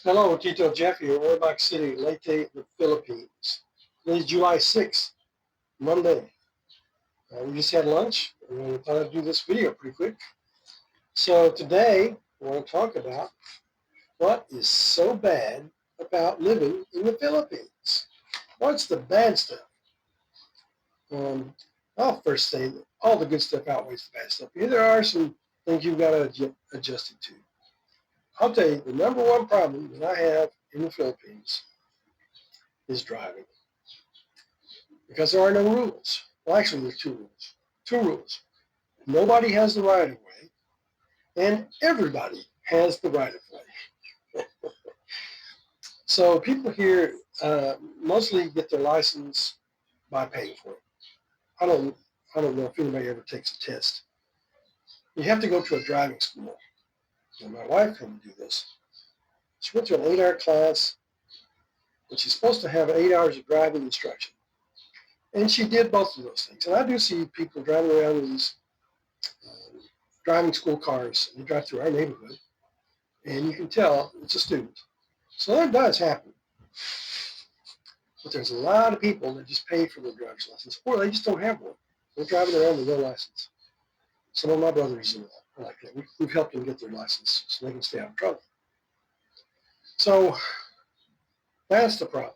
Hello, Tito Jeff here, Orbac City, Leyte, the Philippines. Today's July 6th, Monday. We just had lunch, and we thought I'd do this video pretty quick. So today, I want to talk about what is so bad about living in the Philippines. What's the bad stuff? I'll first say that all the good stuff outweighs the bad stuff. There are some things you've got to adjust it to. I'll tell you, the number one problem that I have in the Philippines is driving. Because there are no rules. Well, actually, there's two rules. Two rules. Nobody has the right of way, and everybody has the right of way. So people here mostly get their license by paying for it. I don't know if anybody ever takes a test. You have to go to a driving school. And my wife had to do this. She went to an 8-hour class, and she's supposed to have 8 hours of driving instruction. And she did both of those things. And I do see people driving around in these driving school cars. And they drive through our neighborhood. And you can tell it's a student. So that does happen. But there's a lot of people that just pay for their driver's license, or they just don't have one. They're driving around with no license. Some of my brothers are like that. We've helped them get their license so they can stay out of trouble. So that's the problem.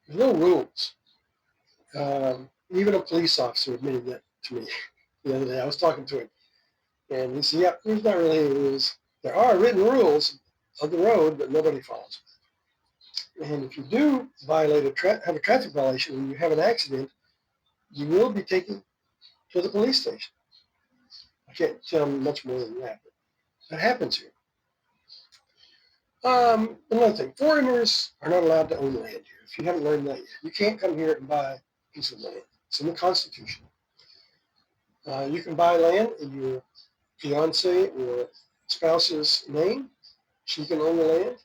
There's no rules. Even a police officer admitted that to me the other day. I was talking to him, and he said, "Yeah, there's not really any rules. There are written rules of the road, but nobody follows them. And if you do violate have a traffic violation and you have an accident, you will be taken to the police station." I can't tell much more than that, but that happens here. Another thing, foreigners are not allowed to own land here. If you haven't learned that yet, you can't come here and buy a piece of land. It's in the Constitution. You can buy land in your fiance or spouse's name. She can own the land.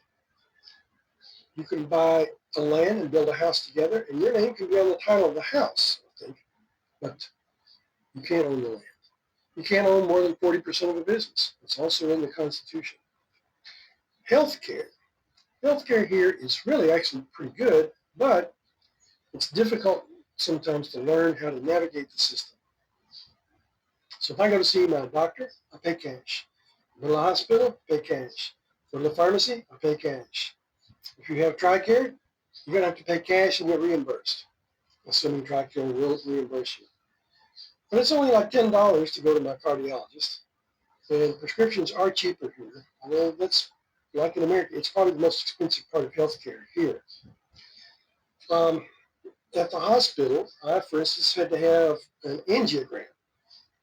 You can buy a land and build a house together, and your name can be on the title of the house, I think, but you can't own the land. You can't own more than 40% of a business. It's also in the Constitution. Healthcare. Healthcare here is really actually pretty good, but it's difficult sometimes to learn how to navigate the system. So if I go to see my doctor, I pay cash. Go to the hospital, I pay cash. Go to the pharmacy, I pay cash. If you have TRICARE, you're going to have to pay cash and get reimbursed, assuming TRICARE will reimburse you. But it's only like $10 to go to my cardiologist. And prescriptions are cheaper here. Although that's, like in America, it's probably the most expensive part of healthcare here. At the hospital, I, for instance, had to have an angiogram.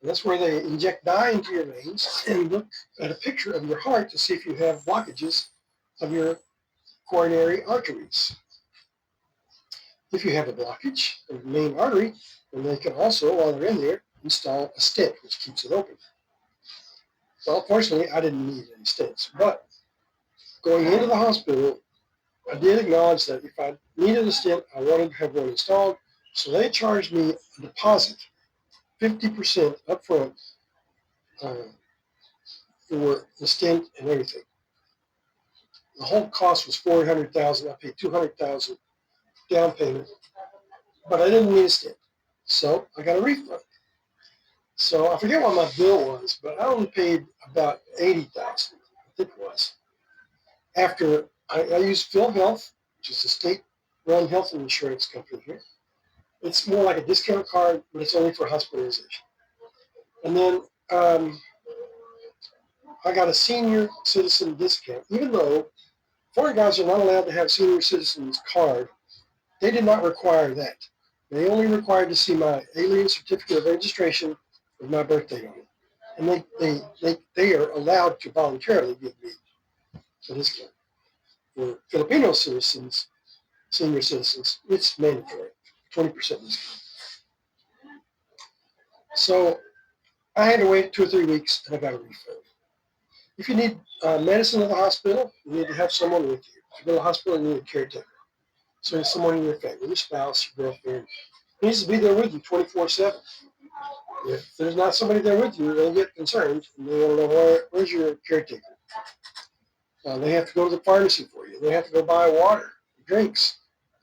And that's where they inject dye into your veins and look at a picture of your heart to see if you have blockages of your coronary arteries. If you have a blockage of the main artery, then they can also, while they're in there, install a stent, which keeps it open. Well, fortunately, I didn't need any stents. But going into the hospital, I did acknowledge that if I needed a stent, I wanted to have one installed. So they charged me a deposit, 50% up front, for the stent and everything. The whole cost was $400,000. I paid $200,000 down payment, but I didn't need a stent, so I got a refund. So I forget what my bill was, but I only paid about $80,000, I think it was. After I used PhilHealth, which is a state-run health insurance company here. It's more like a discount card, but it's only for hospitalization. And then I got a senior citizen discount, even though foreign guys are not allowed to have senior citizens card. They did not require that. They only required to see my alien certificate of registration with my birthday on it. And they are allowed to voluntarily give me a discount. For Filipino citizens, senior citizens, it's mandatory, 20% discount. So I had to wait 2 or 3 weeks and I got a refund. If you need medicine at the hospital, you need to have someone with you. If you go to the hospital, you need a caretaker. So it's someone in your family, your spouse, your girlfriend, needs to be there with you 24/7. If there's not somebody there with you, they get concerned and they want to know where's your caretaker. They have to go to the pharmacy for you. They have to go buy water, drinks.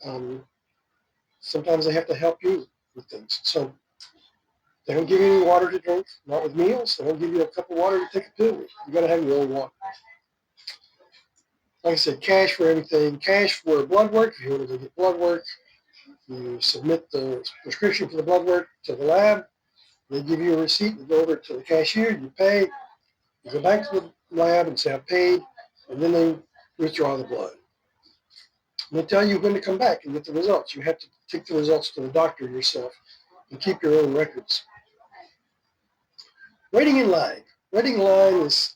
Um, Sometimes they have to help you with things. So they don't give you any water to drink, not with meals. They don't give you a cup of water to take a pill with. You got to have your own water. Like I said, cash for everything. Cash for blood work. If you want to get blood work, you submit the prescription for the blood work to the lab. They give you a receipt. You go over to the cashier. You pay. You go back to the lab and say, I paid. And then they withdraw the blood. And they tell you when to come back and get the results. You have to take the results to the doctor yourself and keep your own records. Waiting in line. Waiting in line is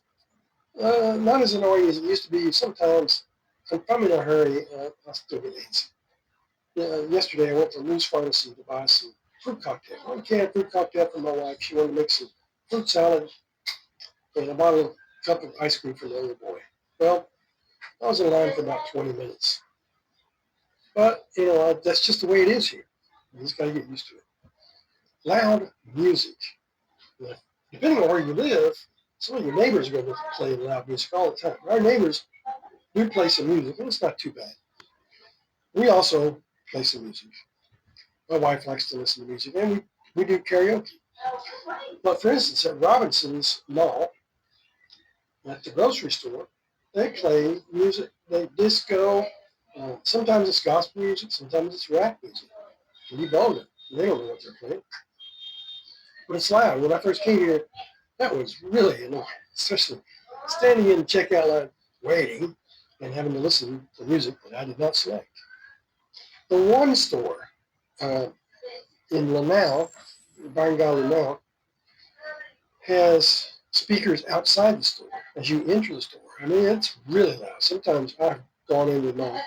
not as annoying as it used to be. Sometimes if I'm in a hurry, I'll still get lazy. Yesterday, I went to Lou's Pharmacy to buy some fruit cocktail. One can of fruit cocktail for my wife. She wanted to make some fruit salad, and I bought a cup of ice cream for the other boy. Well, I was in line for about 20 minutes. But, that's just the way it is here. You just got to get used to it. Loud music. Now, depending on where you live, some of your neighbors are going to play loud music all the time. Our neighbors do play some music, and it's not too bad. We also play some music. My wife likes to listen to music, and we do karaoke. But for instance, at Robinson's Mall, at the grocery store, they play music, they disco. Sometimes it's gospel music, sometimes it's rap music. And you don't know. They don't know what they're playing. But it's loud. When I first came here, that was really annoying, especially standing in the checkout line waiting and having to listen to music that I did not select. The one store uh, in Lanao, Barangay Lanao, has speakers outside the store as you enter the store. I mean, it's really loud. Sometimes I've gone in with my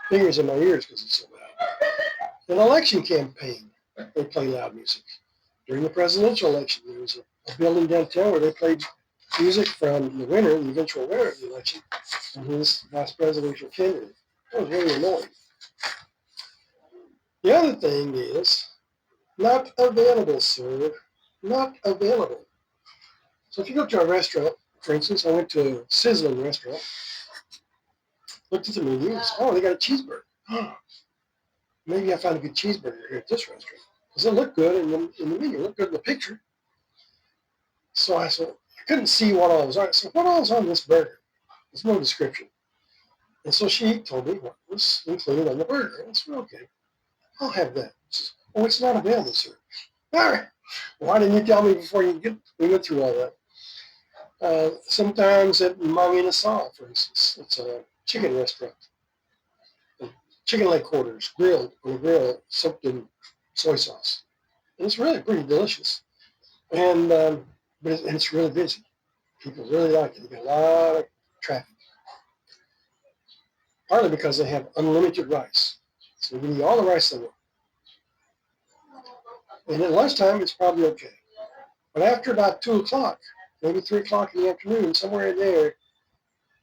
fingers in my ears because it's so loud. An election campaign, they play loud music. During the presidential election, there was a building downtown where they played music from the winner, the eventual winner of the election, and his vice presidential candidate. That was really annoying. The other thing is, not available, sir. Not available. So if you go to a restaurant, for instance, I went to a sizzling restaurant, looked at the menus. Oh, they got a cheeseburger. Maybe I found a good cheeseburger here at this restaurant. Because it looked good in the menu, it looked good in the picture. So I said, I couldn't see what all was on. So what all is on this burger? There's no description. And so she told me what was included on the burger. I said, okay, I'll have that. She says, oh, it's not available, sir. All right. Why didn't you tell me before we went through all that? Sometimes at Mang Inasal, for instance, it's a chicken restaurant. Chicken leg quarters, grilled on a grill, soaked in soy sauce. And it's really pretty delicious. And it's really busy. People really like it. You got a lot of traffic. Partly because they have unlimited rice. So you can eat all the rice they want. And at lunchtime, it's probably okay. But after about 2 o'clock, maybe 3 o'clock in the afternoon, somewhere in there,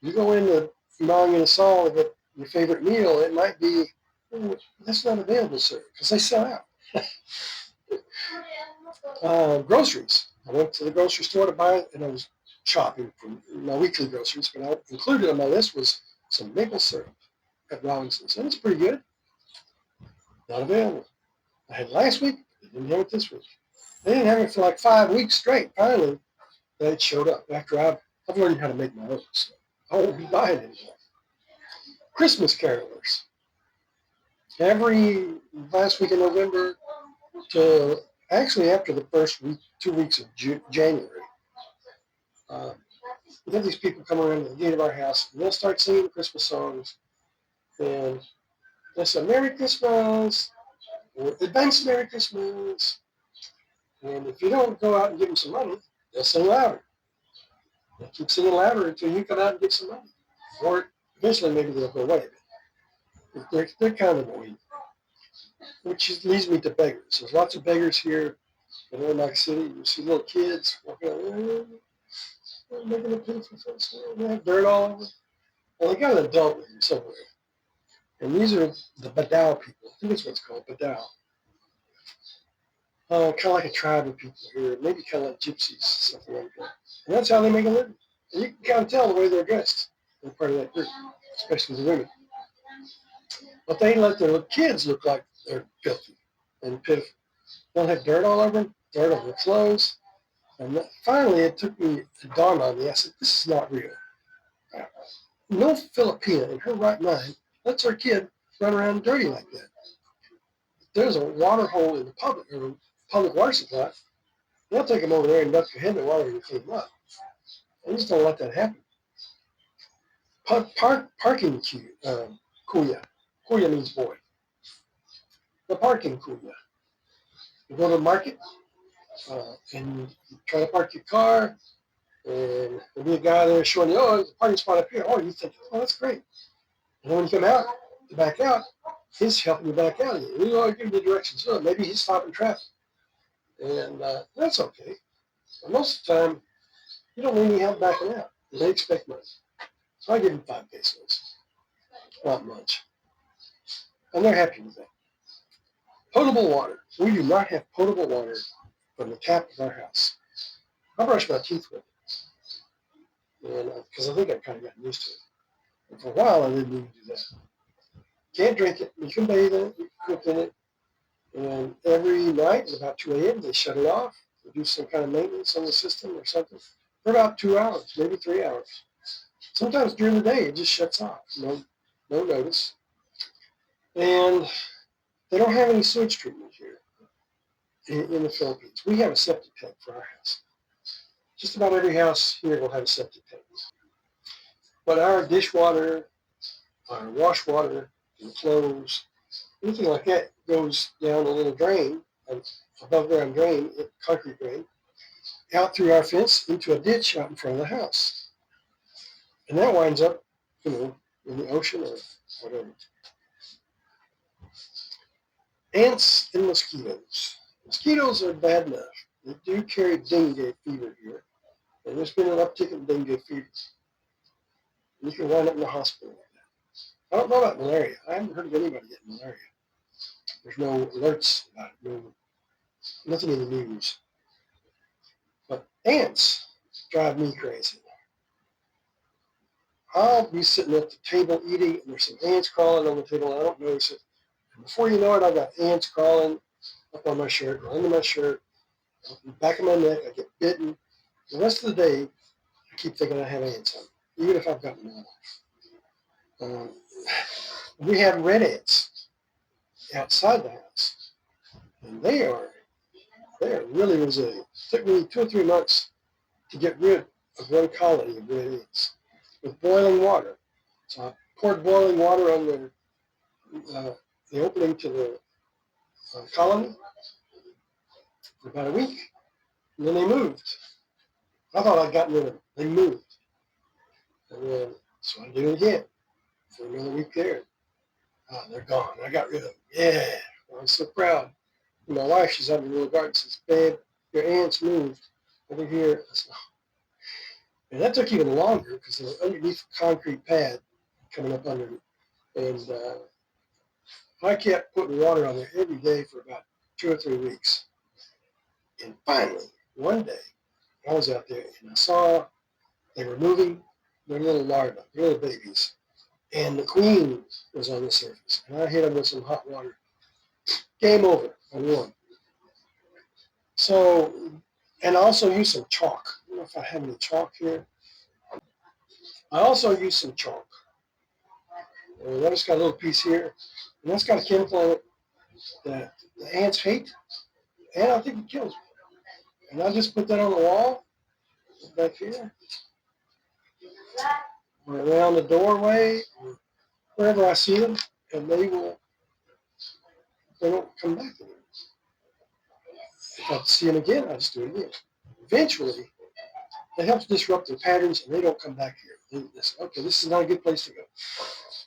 you go into Mang Inasal and get your favorite meal, it might be, oh, that's not available, sir, because they sell out. Groceries. I went to the grocery store to buy it, and I was shopping for my weekly groceries, but I included on my list was some maple syrup at Robinson's, and it's pretty good. Not available. I had it last week, they didn't have it this week. They didn't have it for like 5 weeks straight. Finally, it showed up after I've learned how to make my own, so I won't be buying it anymore. Christmas carolers. Every last week in November to actually after the first week, 2 weeks of January, uh, we have these people come around to the gate of our house and they'll start singing Christmas songs. And they'll say, Merry Christmas, or Advance Merry Christmas. And if you don't go out and give them some money, they'll sing louder. They'll keep singing louder until you come out and get some money. Or eventually maybe they'll go away. They're kind of annoying. Which leads me to beggars. There's lots of beggars here in Omak City. You see little kids walking around, making a plea for folks. They have dirt all over. Well, they got an adult here somewhere. And these are the Badao people. I think that's what it's called, Badao. Kind of like a tribe of people here, maybe kind of like gypsies, something like that. And that's how they make a living. And you can kind of tell the way they're dressed. They're part of that group, especially the women. But they let their little kids look like they're filthy and pitiful. They'll have dirt all over them, dirt on their clothes. And finally, it took me to dawn on me. I said, this is not real. No Filipina in her right mind lets her kid run around dirty like that. If there's a water hole in the public water supply, they'll take them over there and duck their head in the water and clean them up. They just don't let that happen. Parking kuya. Kuya means boy. The parking kuya. You go to the market and you try to park your car, and there'll be a guy there showing you, oh, there's a parking spot up here. Oh, you think, oh, that's great. And then when you come out, to back out, he's helping you back out. You know, give the directions. So maybe he's stopping traffic. And that's okay. But most of the time, you don't need any help backing out. They expect money. So I give them 5 pesos. Not much. And they're happy with that. Potable water. We do not have potable water from the tap of our house. I brush my teeth with it. And because I think I've kind of gotten used to it. And for a while, I didn't even do that. Can't drink it. You can bathe in it. You can cook in it. And every night at about 2 a.m., they shut it off. They do some kind of maintenance on the system or something for about 2 hours, maybe 3 hours. Sometimes during the day, it just shuts off. No notice. And they don't have any sewage treatment here in the Philippines. We have a septic tank for our house. Just about every house here will have a septic tank. But our dishwater, our wash water, and clothes, anything like that goes down a little drain, an above ground drain, concrete drain, out through our fence into a ditch out in front of the house. And that winds up, in the ocean or whatever. Ants and mosquitoes. Mosquitoes are bad enough. They do carry dengue fever here. And there's been an uptick in dengue fever. You can wind up in the hospital like that. I don't know about malaria. I haven't heard of anybody getting malaria. There's no alerts about it, nothing in the news. But ants drive me crazy. I'll be sitting at the table eating, and there's some ants crawling on the table, and I don't notice it. And before you know it, I've got ants crawling up on my shirt, or under my shirt, up the back of my neck. I get bitten. The rest of the day, I keep thinking I have ants on me, even if I've gotten them off. We have red ants outside the house, and they are really resilient. It took me 2 or 3 months to get rid of one colony of red ants with boiling water. So I poured boiling water on the opening to the colony for about a week, and then they moved. I thought I'd gotten rid of them. They moved. And then, so I did it again for another week there. They're gone. I got rid of them. Yeah. I was so proud. And my wife, she's out in the little garden, says, babe, your ants moved over here. I said, oh. And that took even longer because they were underneath a concrete pad coming up under it. And I kept putting water on there every day for about 2 or 3 weeks. And finally, one day, I was out there and I saw they were moving their little larvae, their little babies. And the queen was on the surface. And I hit them with some hot water. Game over. I won. So, and I also used some chalk. I don't know if I have any chalk here. I also used some chalk. And I just got a little piece here. And that's got a chemical in it that the ants hate. And I think it kills me. And I just put that on the wall back here. Or around the doorway. Or wherever I see them. And they don't come back anymore. If I see them again, I just do it again. Eventually, it helps disrupt their patterns and they don't come back here. They say, okay, this is not a good place to go.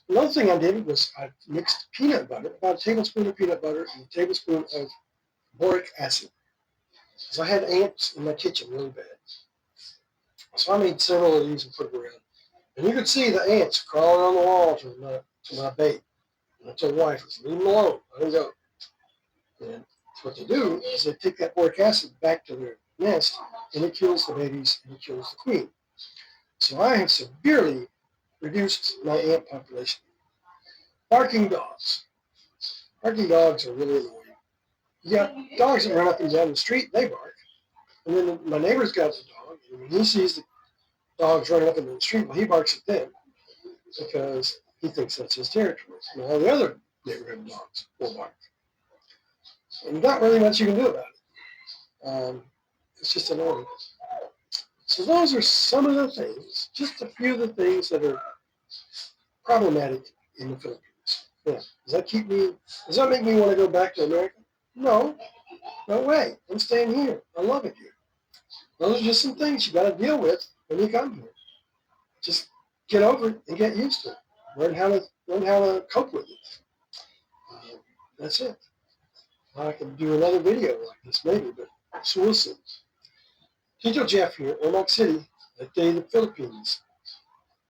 Another thing I did was I mixed peanut butter, about a tablespoon of peanut butter and a tablespoon of boric acid. Because I had ants in my kitchen really bad. So I made several of these and put them around. And you could see the ants crawling on the wall to my bait. And I told the wife, leave them alone, let them go. And what they do is they take that boric acid back to their nest, and it kills the babies and it kills the queen. So I have severely reduced my ant population. Barking dogs. Barking dogs are really annoying. You got dogs that run up and down the street, they bark. And then my neighbor's got a dog, and when he sees the dogs running up and down the street, well, he barks at them because he thinks that's his territory. And all the other neighborhood dogs will bark. And not really much you can do about it. It's just annoying. So those are some of the things, just a few of the things that are problematic in the Philippines. Yeah. Does that make me want to go back to America? No, no way. I'm staying here. I love it here. Those are just some things you got to deal with when you come here. Just get over it and get used to it. Learn how to cope with it. That's it. I can do another video like this maybe, but so we'll see. Tito Jeff here, Omak City, at Day of the Philippines.